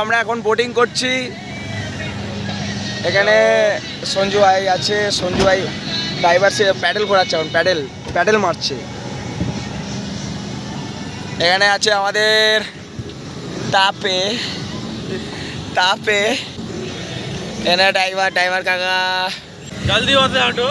আমরা এখন বোটিং করছি। এখানে সঞ্জু ভাই আছে, সঞ্জু ভাই ড্রাইভার সে প্যাডেল ঘোরাচ্ছে, এখন প্যাডেল মারছে। এখানে আছে আমাদের তাপে এখানে ড্রাইভার কাকা। জলদি হতে হাঁটো।